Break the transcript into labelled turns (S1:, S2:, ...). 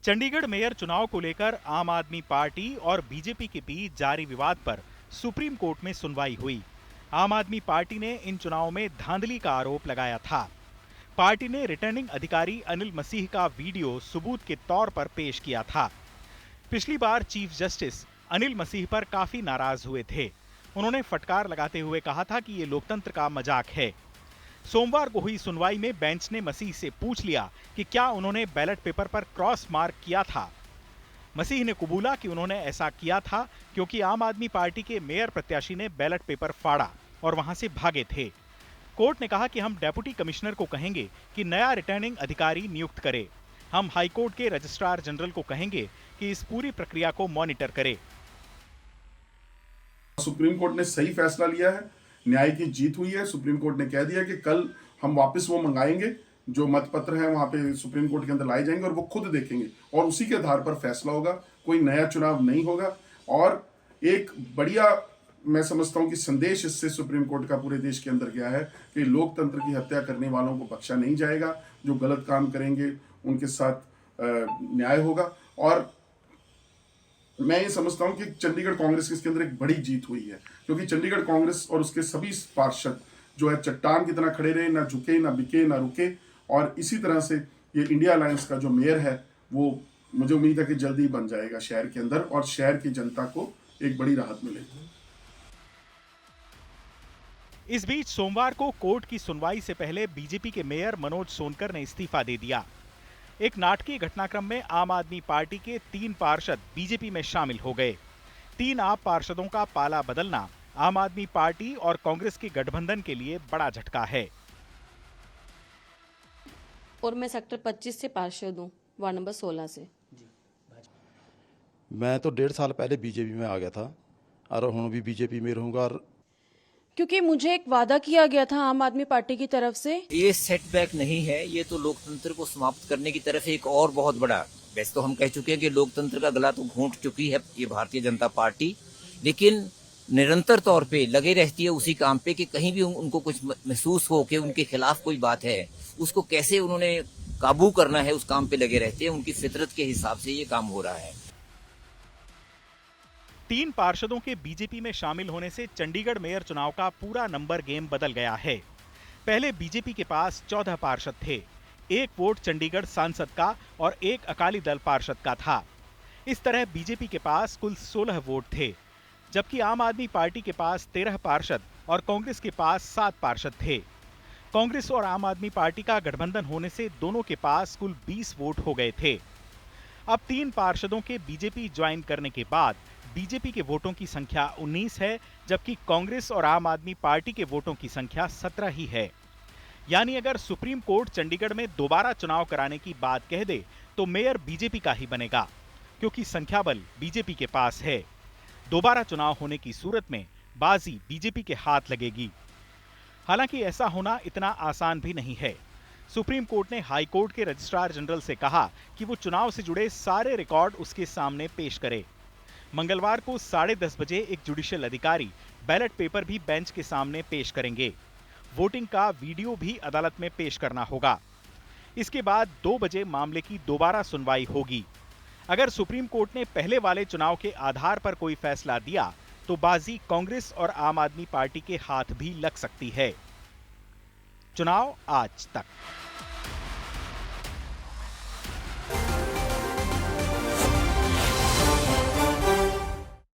S1: Chandigarh mayor चुनाव को लेकर आम आदमी पार्टी और बीजेपी के बीच जारी विवाद पर सुप्रीम कोर्ट में सुनवाई हुई। आम आदमी पार्टी ने इन चुनावों में धांधली का आरोप लगाया था। पार्टी ने रिटर्निंग अधिकारी अनिल मसीह का वीडियो सबूत के तौर पर पेश किया था। पिछली बार चीफ जस्टिस अनिल मसीह पर काफी नाराज हुए थे। उन्होंने फटकार लगाते हुए कहा था कि ये लोकतंत्र का मजाक है। सोमवार को हुई सुनवाई में बेंच ने मसीह से पूछ लिया कि क्या उन्होंने बैलेट पेपर पर क्रॉस मार्क किया था। मसीह ने कबूला कि उन्होंने ऐसा किया था क्योंकि आम आदमी पार्टी के मेयर प्रत्याशी ने बैलेट पेपर फाड़ा और वहां से भागे थे। कोर्ट ने कहा कि हम डेप्यूटी कमिश्नर को कहेंगे कि नया रिटर्निंग अधिकारी नियुक्त करे। हम हाईकोर्ट के रजिस्ट्रार जनरल को कहेंगे कि इस पूरी प्रक्रिया को मॉनिटर करे।
S2: सुप्रीम कोर्ट ने सही फैसला लिया है, न्याय की जीत हुई है। सुप्रीम कोर्ट ने कह दिया कि कल हम वापस वो मंगाएंगे, जो मतपत्र है वहां पे सुप्रीम कोर्ट के अंदर लाए जाएंगे और वो खुद देखेंगे और उसी के आधार पर फैसला होगा। कोई नया चुनाव नहीं होगा। और एक बढ़िया मैं समझता हूं कि संदेश इससे सुप्रीम कोर्ट का पूरे देश के अंदर गया है कि लोकतंत्र की हत्या करने वालों को बख्शा नहीं जाएगा। जो गलत काम करेंगे उनके साथ न्याय होगा। और मैं ये समझता हूं कि चंडीगढ़ कांग्रेस की इसके अंदर एक बड़ी जीत हुई है, क्योंकि चंडीगढ़ कांग्रेस और उसके सभी पार्षद जो है चट्टान की तरह खड़े रहे, ना झुके, ना बिके, ना रुके। और इसी तरह से ये इंडिया अलायंस का जो मेयर है वो मुझे उम्मीद है कि जल्दी बन जाएगा शहर के अंदर और शहर की जनता को एक बड़ी राहत मिलेगी।
S1: इस बीच सोमवार को कोर्ट की सुनवाई से पहले बीजेपी के मेयर मनोज सोनकर ने इस्तीफा दे दिया। एक नाटकीय घटनाक्रम में आम आदमी पार्टी के 3 पार्षद बीजेपी में शामिल हो गए। 3 आप पार्षदों का पाला बदलना आम आदमी पार्टी और कांग्रेस के गठबंधन के लिए बड़ा झटका है।
S3: और मैं सेक्टर 25 से पार्षद हूँ, वार्ड नंबर 16 से।
S4: मैं तो 1.5 साल पहले बीजेपी में आ गया था और हूँ भी बीजेपी में रहूँगा। और
S3: क्योंकि मुझे एक वादा किया गया था आम आदमी पार्टी की तरफ से।
S5: ये सेटबैक नहीं है, ये तो लोकतंत्र को समाप्त करने की तरफ एक और बहुत बड़ा, वैसे तो हम कह चुके हैं कि लोकतंत्र का गला तो घोंट चुकी है ये भारतीय जनता पार्टी, लेकिन निरंतर तौर पे लगे रहती है उसी काम पे कि कहीं भी उनको कुछ महसूस हो कि उनके खिलाफ कोई बात है, उसको कैसे उन्होंने काबू करना है, उस काम पे लगे रहते हैं। उनकी फितरत के हिसाब से ये काम हो रहा है।
S1: 3 पार्षदों के बीजेपी में शामिल होने से चंडीगढ़ मेयर चुनाव का पूरा नंबर गेम बदल गया है। पहले बीजेपी के पास 14 पार्षद थे। 1 वोट चंडीगढ़ सांसद का और 1 अकाली दल पार्षद का था। इस तरह बीजेपी के पास कुल 16 वोट थे, जबकि आम आदमी पार्टी के पास 13 पार्षद और कांग्रेस के पास 7 पार्षद थे। कांग्रेस और आम आदमी पार्टी का गठबंधन होने से दोनों के पास कुल 20 वोट हो गए थे। अब 3 पार्षदों के बीजेपी ज्वाइन करने के बाद बीजेपी के वोटों की संख्या 19 है, जबकि कांग्रेस और आम आदमी पार्टी के वोटों की संख्या 17 ही है। यानी अगर सुप्रीम कोर्ट चंडीगढ़ में दोबारा चुनाव कराने की बात कह दे तो मेयर बीजेपी का ही बनेगा, क्योंकि संख्या बल बीजेपी के पास है। दोबारा चुनाव होने की सूरत में बाजी बीजेपी के हाथ लगेगी। हालांकि ऐसा होना इतना आसान भी नहीं है। सुप्रीम कोर्ट ने हाई कोर्ट के रजिस्ट्रार जनरल से कहा कि वो चुनाव से जुड़े सारे रिकॉर्ड उसके सामने पेश करे। मंगलवार को 10:30 बजे एक जुडिशियल अधिकारी बैलेट पेपर भी बेंच के सामने पेश करेंगे। वोटिंग का वीडियो भी अदालत में पेश करना होगा। इसके बाद 2 बजे मामले की दोबारा सुनवाई होगी। अगर सुप्रीम कोर्ट ने पहले वाले चुनाव के आधार पर कोई फैसला दिया तो बाजी कांग्रेस और आम आदमी पार्टी के हाथ भी लग सकती है। चुनाव आज तक।